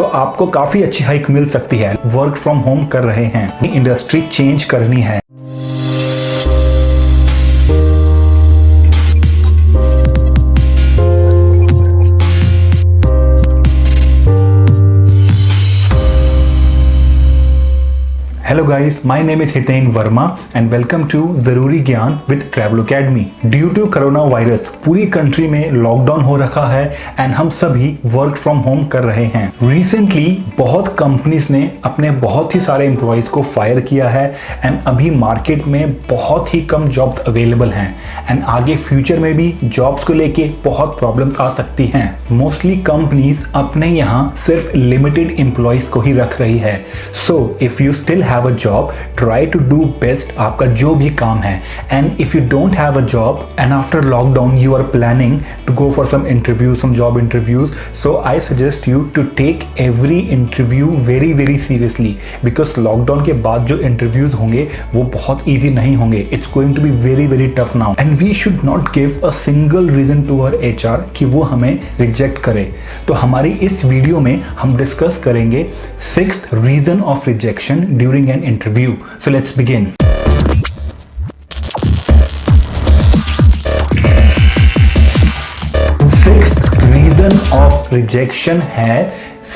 तो आपको काफी अच्छी हाइक मिल सकती है। वर्क फ्रॉम होम कर रहे हैं, इंडस्ट्री चेंज करनी है। Hello guys, my name is Hiten Verma and welcome to ज़रूरी ज्ञान with Travel Academy। Due to corona virus पूरी कंट्री में लॉकडाउन हो रखा है एंड हम सभी वर्क फ्रॉम होम कर रहे हैं। रिसेंटली बहुत कंपनीज ने अपने बहुत ही सारे एम्प्लॉयज को फायर किया है एंड अभी मार्केट में बहुत ही कम जॉब्स अवेलेबल हैं एंड आगे फ्यूचर में भी जॉब्स को लेके बहुत प्रॉब्लम्स आ सकती हैं। मोस्टली कंपनीज अपने यहाँ सिर्फ लिमिटेड एम्प्लॉयज को ही रख रही है। So if you still have a job, try to do best आपका जो भी काम है। And if you don't have a job and after lockdown you are planning to go for some interviews, some job interviews, so I suggest you to take every interview very seriously because lockdown के बाद जो interviews होंगे वो बहुत easy नहीं होंगे। It's going to be very tough now and we should not give a single reason to our HR कि वो हमें reject करे। तो हमारी इस वीडियो में हम डिस्कस करेंगे 6th reason of rejection during an interview. So let's begin. Sixth reason of rejection है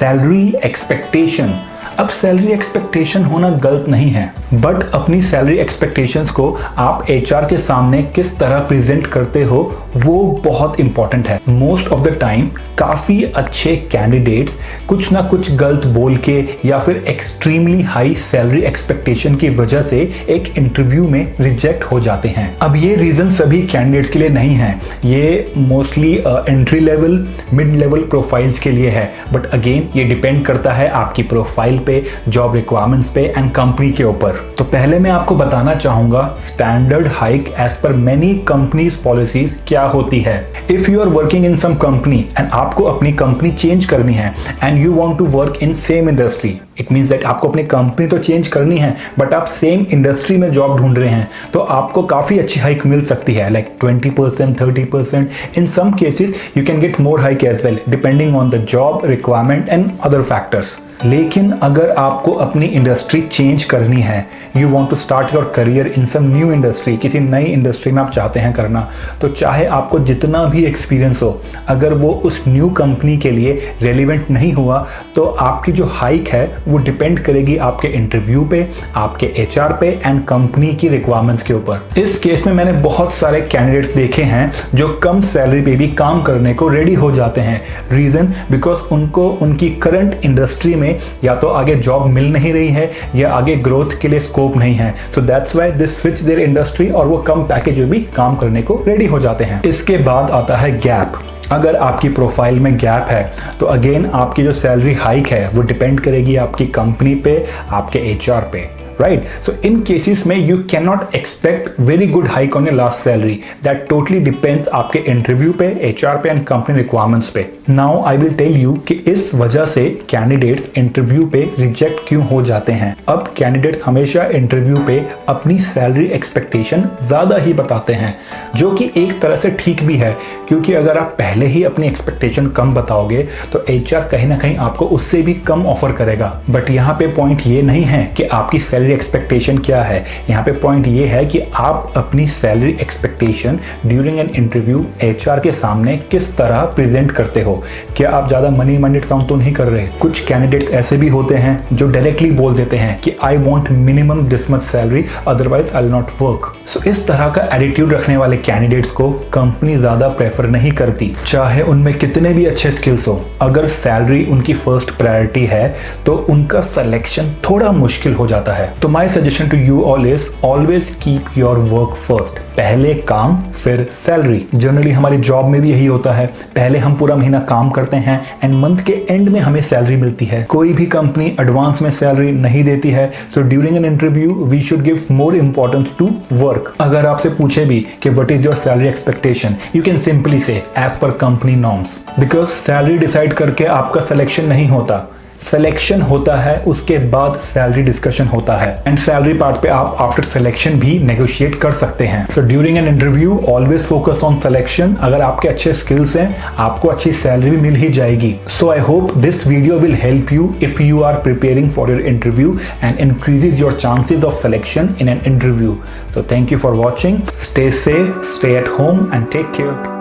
salary expectation। अब सैलरी एक्सपेक्टेशन होना गलत नहीं है, बट अपनी सैलरी एक्सपेक्टेशंस को आप एचआर के सामने किस तरह प्रेजेंट करते हो वो बहुत इंपॉर्टेंट है। मोस्ट ऑफ द टाइम काफी अच्छे कैंडिडेट्स कुछ ना कुछ गलत बोल के या फिर एक्सट्रीमली हाई सैलरी एक्सपेक्टेशन की वजह से एक इंटरव्यू में रिजेक्ट हो जाते हैं। अब ये रीजन सभी कैंडिडेट्स के लिए नहीं है, ये mostly entry level mid level profiles के लिए है, बट अगेन ये डिपेंड करता है आपकी प्रोफाइल पे, जॉब रिक्वायरमेंट्स पे एंड कंपनी के ऊपर। तो पहले मैं आपको बताना चाहूंगा standard hike as per many companies policies क्या होती है। If you are working in some company and आपको अपनी कंपनी चेंज करनी है and you want to work in same industry, it means that आपको अपनी कंपनी तो चेंज करनी है बट आप सेम इंडस्ट्री में जॉब ढूंढ रहे हैं, तो आपको काफी अच्छी हाइक मिल सकती है, like 20%, 30%। In some cases you can get more hike as well depending on the job requirement and other factors. लेकिन अगर आपको अपनी इंडस्ट्री चेंज करनी है, you want to start your career in some new industry, किसी नई industry में आप चाहते हैं करना, तो चाहे आपको जितना भी एक्सपीरियंस हो, अगर वो उस न्यू कंपनी के लिए रेलिवेंट नहीं हुआ तो आपकी जो हाइक है वो डिपेंड करेगी आपके इंटरव्यू पे, आपके एचआर पे एंड कंपनी की रिक्वायरमेंट्स के ऊपर। इस केस में मैंने बहुत सारे कैंडिडेट्स देखे हैं जो कम सैलरी पे भी काम करने को रेडी हो जाते हैं। रीजन बिकॉज उनको उनकी करंट इंडस्ट्री में या तो आगे जॉब मिल नहीं रही है या आगे ग्रोथ के लिए स्कोप नहीं है, so that's why they switch there industry और वो कम पैकेज में भी काम करने को रेडी हो जाते हैं। इसके बाद आता है गैप। अगर आपकी प्रोफाइल में गैप है तो अगेन आपकी जो सैलरी हाइक है वो डिपेंड करेगी आपकी कंपनी पे, आपके एचआर पे, right? So in cases में you cannot expect very good hike on your last salary. That totally depends आपके इंटरव्यू पे, HR पे and company requirements पे। Now I will tell you कि इस वजह से कैंडिडेट्स इंटरव्यू पे रिजेक्ट क्यों हो जाते हैं। अब कैंडिडेट्स हमेशा इंटरव्यू पे अपनी सैलरी एक्सपेक्टेशन ज्यादा ही बताते हैं, जो कि एक तरह से ठीक भी है, क्योंकि अगर आप पहले ही अपनी एक्सपेक्टेशन कम बताओगे तो HR कहीं ना कहीं आपको उससे भी कम ऑफर करेगा। बट यहाँ पे पॉइंट ये नहीं है कि आपकी सैलरी एक्सपेक्टेशन क्या है, यहाँ पे पॉइंट ये है कि आप अपनी salary expectation during an interview HR के सामने किस तरह प्रेजेंट करते हो। क्या आप ज्यादा मनी माइंडेड साउंड तो नहीं कर रहे। कुछ कैंडिडेट्स ऐसे भी होते हैं जो डायरेक्टली बोल देते हैं कि I want minimum this much salary otherwise I will not work. So इस तरह का एटीट्यूड रखने वाले कैंडिडेट्स को कंपनी ज्यादा प्रेफर नहीं करती, चाहे उनमें कितने भी अच्छे स्किल्स हो। अगर सैलरी उनकी फर्स्ट प्रायोरिटी है तो उनका सिलेक्शन थोड़ा मुश्किल हो जाता है। तो my suggestion to you all is always keep your work first. पहले काम फिर सैलरी। जनरली हमारी जॉब में भी यही होता है, पहले हम पूरा महीना काम करते हैं एंड मंथ के एंड में हमें सैलरी मिलती है। कोई भी कंपनी एडवांस में सैलरी नहीं देती है। So during an interview we should give more importance to work. अगर आपसे पूछे भी कि what is your salary expectation, you can simply say as per company norms, because salary decide करके आपका सिलेक्शन नहीं होता। सिलेक्शन होता है उसके बाद सैलरी डिस्कशन होता है एंड सैलरी पार्ट पे आप आफ्टर सिलेक्शन भी नेगोशिएट कर सकते हैं। सो during an interview always focus on selection. अगर आपके अच्छे स्किल्स हैं आपको अच्छी सैलरी भी मिल ही जाएगी। So I hope this video will help you if you are preparing for your interview and increases your chances of selection in an interview. So thank you for watching. Stay safe, stay at home and take care.